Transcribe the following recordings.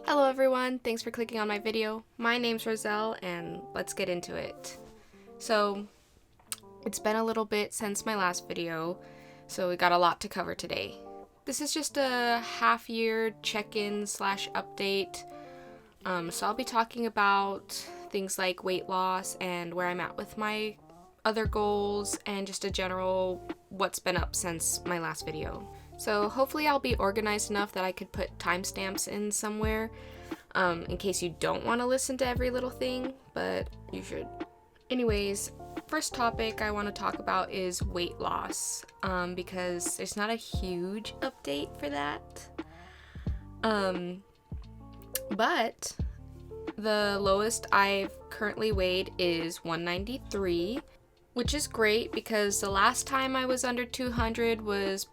Hello everyone, thanks for clicking on my video. My name's Roselle and let's get into it. So, it's been a little bit since my last video, so we got a lot to cover today. This is just a half-year check-in / update. So I'll be talking about things like weight loss and where I'm at with my other goals and just a general what's been up since my last video. So hopefully I'll be organized enough that I could put timestamps in somewhere in case you don't want to listen to every little thing, but you should. Anyways, first topic I want to talk about is weight loss because there's not a huge update for that. But the lowest I've currently weighed is 193, which is great because the last time I was under 200 was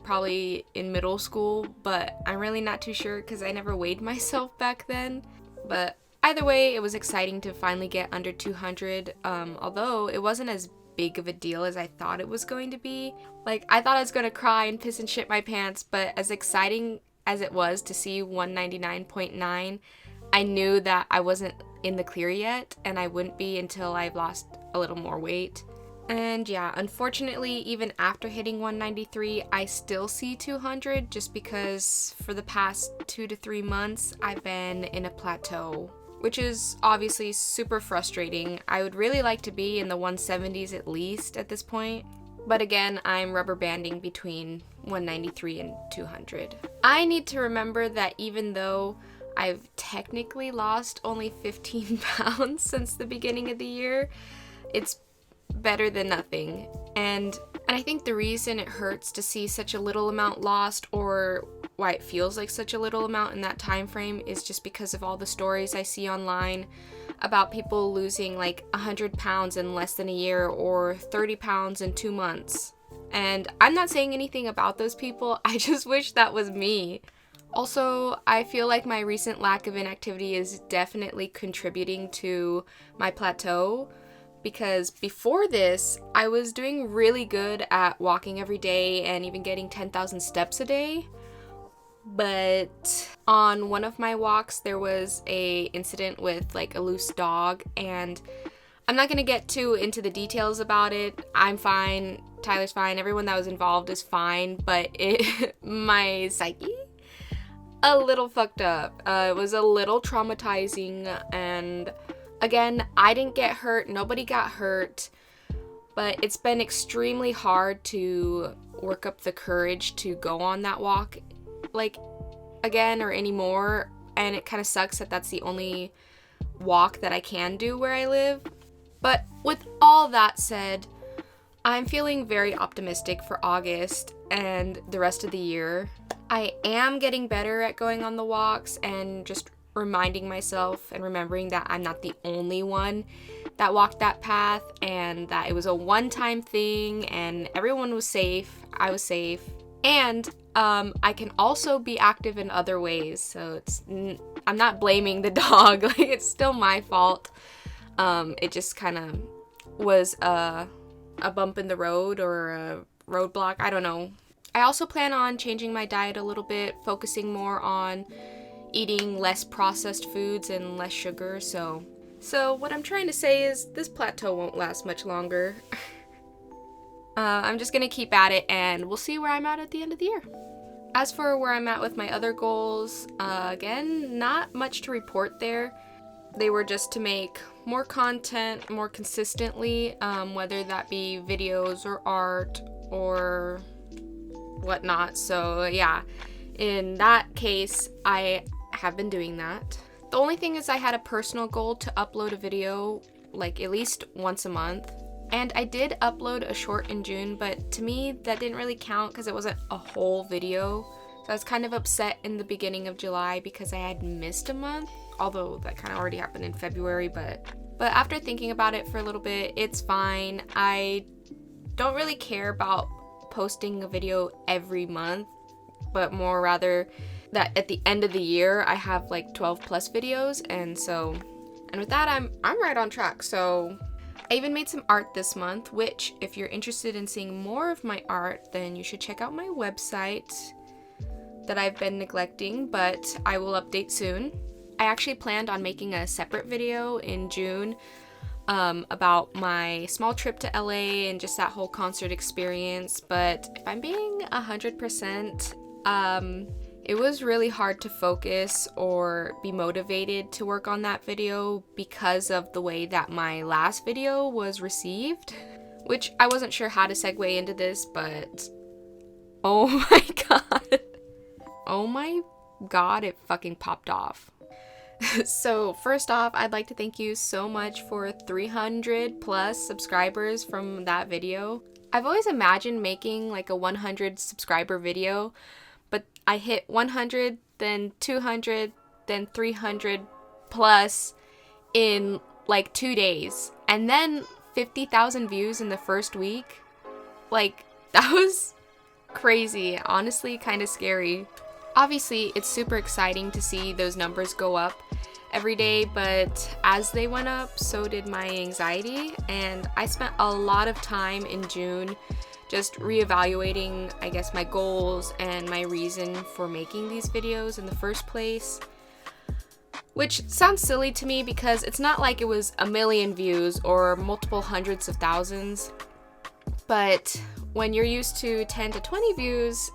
probably in middle school, but I'm really not too sure because I never weighed myself back then. But either way, it was exciting to finally get under 200, although it wasn't as big of a deal as I thought it was going to be. Like, I thought I was going to cry and piss and shit my pants, but as exciting as it was to see 199.9, I knew that I wasn't in the clear yet, and I wouldn't be until I've lost a little more weight. And yeah, unfortunately, even after hitting 193, I still see 200 just because for the past 2 to 3 months, I've been in a plateau, which is obviously super frustrating. I would really like to be in the 170s at least at this point. But again, I'm rubber banding between 193 and 200. I need to remember that even though I've technically lost only 15 pounds since the beginning of the year, it's better than nothing. And I think the reason it hurts to see such a little amount lost, or why it feels like such a little amount in that time frame, is just because of all the stories I see online about people losing like 100 pounds in less than a year or 30 pounds in 2 months. And I'm not saying anything about those people, I just wish that was me. Also, I feel like my recent lack of inactivity is definitely contributing to my plateau, because before this, I was doing really good at walking every day and even getting 10,000 steps a day. But on one of my walks, there was a incident with like a loose dog, and I'm not gonna get too into the details about it. I'm fine, Tyler's fine, everyone that was involved is fine, but my psyche, a little fucked up. It was a little traumatizing, and again, I didn't get hurt, nobody got hurt, but it's been extremely hard to work up the courage to go on that walk, like, again or anymore, and it kind of sucks that that's the only walk that I can do where I live. But with all that said, I'm feeling very optimistic for August and the rest of the year. I am getting better at going on the walks and just reminding myself and remembering that I'm not the only one that walked that path, and that it was a one-time thing and everyone was safe, I was safe, and I can also be active in other ways, so I'm not blaming the dog, like, it's still my fault. It just kind of was a bump in the road or a roadblock, I don't know. I also plan on changing my diet a little bit, focusing more on eating less processed foods and less sugar, so what I'm trying to say is this plateau won't last much longer. I'm just gonna keep at it and we'll see where I'm at the end of the year. As for where I'm at with my other goals, again, not much to report there. They were just to make more content more consistently, whether that be videos or art or whatnot, so yeah, in that case, I have been doing that. The only thing is I had a personal goal to upload a video like at least once a month, and I did upload a short in June, but to me that didn't really count because it wasn't a whole video, so I was kind of upset in the beginning of July because I had missed a month, although that kind of already happened in February, but after thinking about it for a little bit, it's fine. I don't really care about posting a video every month, but more rather that at the end of the year I have like 12 plus videos, and with that I'm right on track. So I even made some art this month, which if you're interested in seeing more of my art, then you should check out my website. that I've been neglecting, but I will update soon. I actually planned on making a separate video in June about my small trip to LA and just that whole concert experience, but if I'm being 100%, it was really hard to focus or be motivated to work on that video because of the way that my last video was received, which I wasn't sure how to segue into this, but oh my god. Oh my god, it fucking popped off. So first off, I'd like to thank you so much for 300 plus subscribers from that video. I've always imagined making like a 100 subscriber video, but I hit 100, then 200, then 300 plus in like 2 days, and then 50,000 views in the first week. Like, that was crazy, honestly kind of scary. Obviously, it's super exciting to see those numbers go up every day, but as they went up, so did my anxiety, and I spent a lot of time in June just reevaluating, I guess, my goals and my reason for making these videos in the first place. Which sounds silly to me because it's not like it was a million views or multiple hundreds of thousands, but when you're used to 10 to 20 views,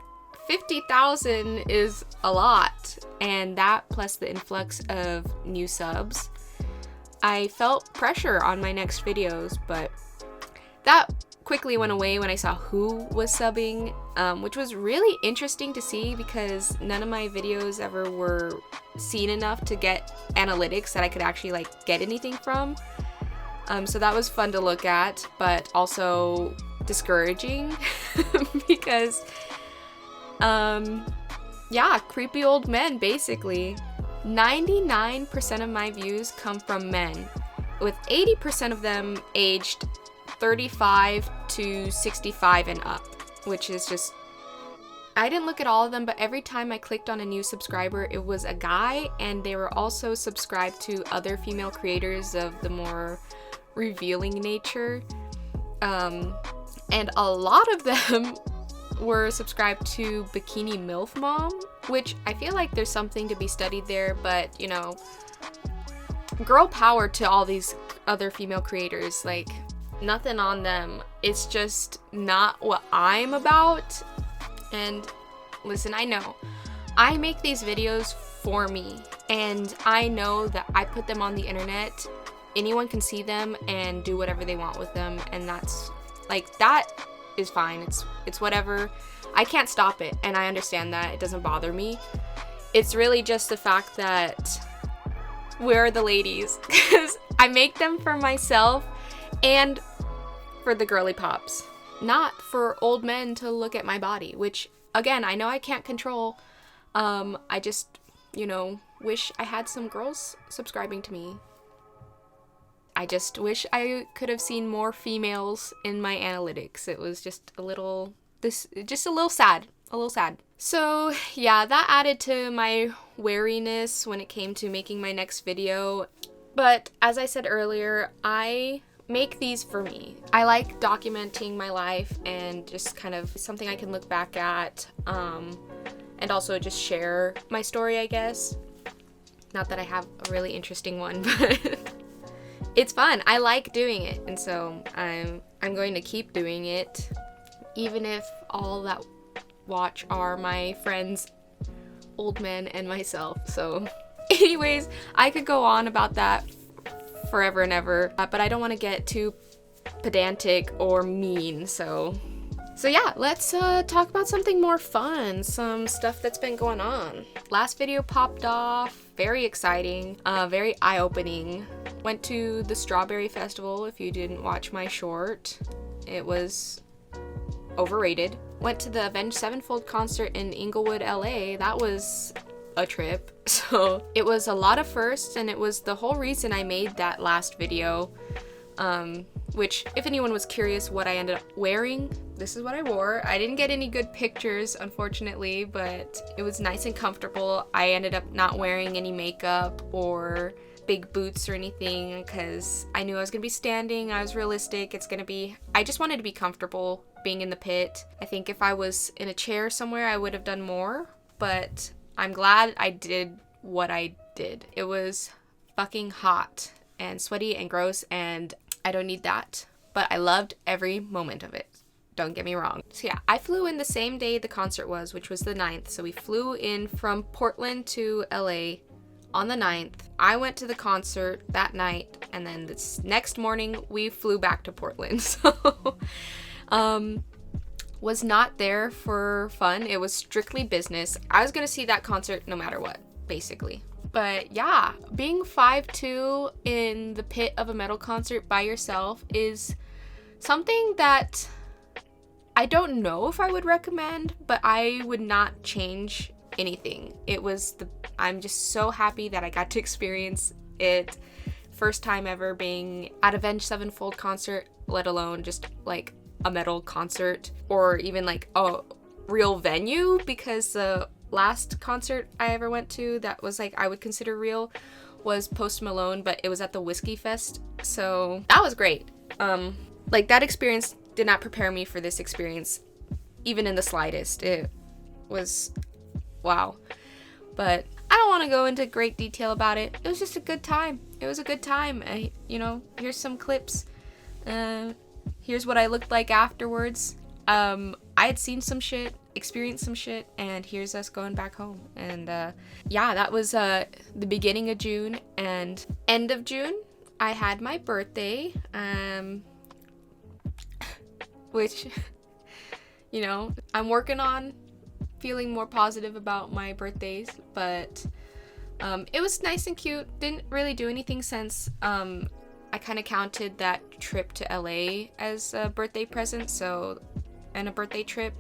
50,000 is a lot, and that plus the influx of new subs, I felt pressure on my next videos, but that quickly went away when I saw who was subbing, which was really interesting to see because none of my videos ever were seen enough to get analytics that I could actually like get anything from. So that was fun to look at, but also discouraging because yeah, creepy old men basically. 99% of my views come from men, with 80% of them aged 35 to 65 and up, which is just, I didn't look at all of them, but every time I clicked on a new subscriber, it was a guy, and they were also subscribed to other female creators of the more revealing nature. And a lot of them were subscribed to Bikini MILF Mom, which I feel like there's something to be studied there, but you know, girl power to all these other female creators, like, nothing on them. It's just not what I'm about. And listen, I know I make these videos for me, and I know that I put them on the internet. Anyone can see them and do whatever they want with them, and that's like, that is fine. It's whatever. I can't stop it, and I understand that. It doesn't bother me. It's really just the fact that where are the ladies? Because I make them for myself and for the girly pops, not for old men to look at my body, which again, I know I can't control. I just, you know, wish I had some girls subscribing to me. I just wish I could have seen more females in my analytics. It was just a little sad. So yeah, that added to my wariness when it came to making my next video. But as I said earlier, I make these for me. I like documenting my life and just kind of something I can look back at, and also just share my story, I guess. Not that I have a really interesting one, but it's fun. I like doing it, and so I'm going to keep doing it, even if all that watch are my friends, old men, and myself. So anyways, I could go on about that forever and ever, but I don't want to get too pedantic or mean, so yeah, let's talk about something more fun, some stuff that's been going on. Last video popped off, very exciting, very eye-opening. Went to the Strawberry Festival, if you didn't watch my short. It was overrated. Went to the Avenged Sevenfold concert in Inglewood, LA. That was a trip. So it was a lot of firsts, and it was the whole reason I made that last video. Which, if anyone was curious what I ended up wearing, this is what I wore. I didn't get any good pictures, unfortunately, but it was nice and comfortable. I ended up not wearing any makeup or big boots or anything because I knew I was gonna be standing. I was realistic. I just wanted to be comfortable being in the pit. I think if I was in a chair somewhere, I would have done more, but I'm glad I did what I did. It was fucking hot and sweaty and gross, and I don't need that, but I loved every moment of it. Don't get me wrong. So yeah, I flew in the same day the concert was, which was the 9th. So we flew in from Portland to LA on the 9th. I went to the concert that night, and then this next morning we flew back to Portland. So was not there for fun. It was strictly business. I was gonna see that concert no matter what, basically. But yeah, being 5'2" in the pit of a metal concert by yourself is something that I don't know if I would recommend, but I would not change anything. I'm just so happy that I got to experience it. First time ever being at Avenged Sevenfold concert, let alone just like a metal concert or even like a real venue, because the last concert I ever went to that was like I would consider real was Post Malone, but it was at the Whiskey Fest. So that was great. Like that experience did not prepare me for this experience, even in the slightest. It was wow. But I don't want to go into great detail about it. It was just a good time. It was a good time. Here's some clips. Here's what I looked like afterwards. I had seen some shit, experienced some shit, and here's us going back home. And yeah, that was the beginning of June, and end of June I had my birthday. Which, I'm working on feeling more positive about my birthdays, but it was nice and cute. Didn't really do anything since I kind of counted that trip to LA as a birthday present, and a birthday trip.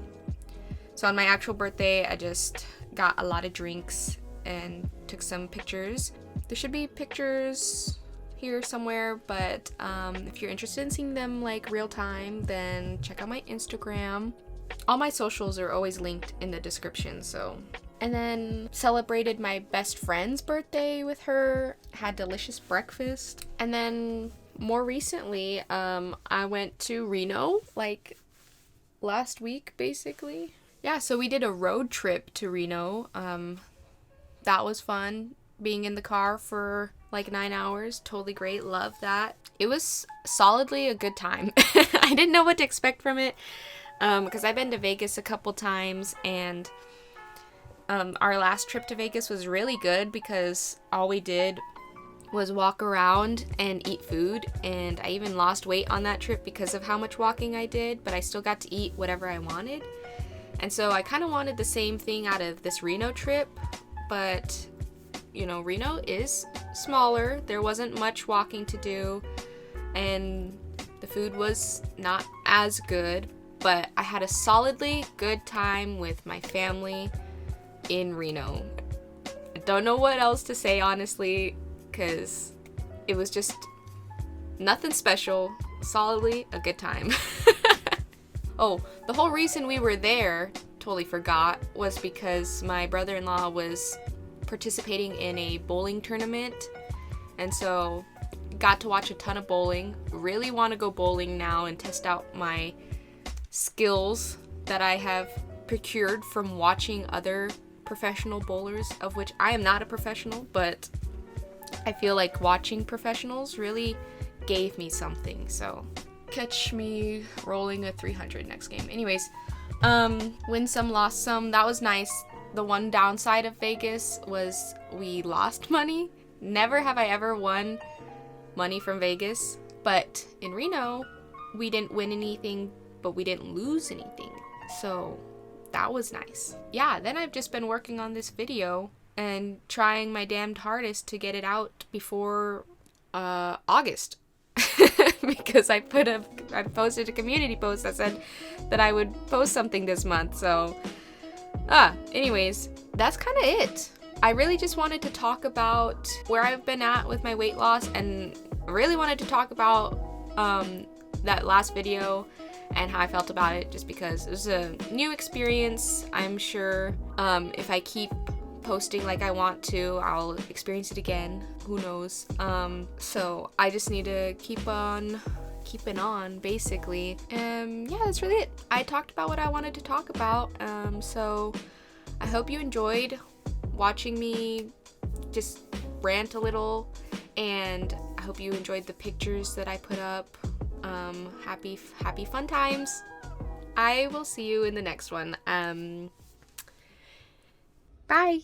So on my actual birthday, I just got a lot of drinks and took some pictures. There should be pictures here somewhere, but if you're interested in seeing them like real time, then check out my Instagram. All my socials are always linked in the description. And then celebrated my best friend's birthday with her, had delicious breakfast. And then more recently, I went to Reno like last week, basically. Yeah, so we did a road trip to Reno. That was fun, being in the car for like 9 hours. Totally great. Love that. It was solidly a good time. I didn't know what to expect from it, because I've been to Vegas a couple times, and our last trip to Vegas was really good because all we did was walk around and eat food, and I even lost weight on that trip because of how much walking I did, but I still got to eat whatever I wanted. And so I kind of wanted the same thing out of this Reno trip, but Reno is smaller. There wasn't much walking to do, and the food was not as good, but I had a solidly good time with my family in Reno. I don't know what else to say, honestly, because it was just nothing special. Solidly a good time. Oh, the whole reason we were there, totally forgot, was because my brother-in-law was participating in a bowling tournament, and so got to watch a ton of bowling. Really want to go bowling now and test out my skills that I have procured from watching other professional bowlers, of which I am not a professional, but I feel like watching professionals really gave me something. So catch me rolling a 300 next game. Anyways, win some, lost some. That was nice. The one downside of Vegas was we lost money. Never have I ever won money from Vegas, but in Reno, we didn't win anything, but we didn't lose anything. So that was nice. Yeah, then I've just been working on this video and trying my damned hardest to get it out before August. Because I posted a community post that said that I would post something this month. So anyways, that's kind of it. I really just wanted to talk about where I've been at with my weight loss, and really wanted to talk about that last video and how I felt about it, just because it was a new experience. I'm sure if I keep posting like I want to, I'll experience it again. Who knows? So I just need to keep on keeping on, basically. Yeah, that's really it. I talked about what I wanted to talk about. So I hope you enjoyed watching me just rant a little, and I hope you enjoyed the pictures that I put up. Happy fun times. I will see you in the next one. Bye.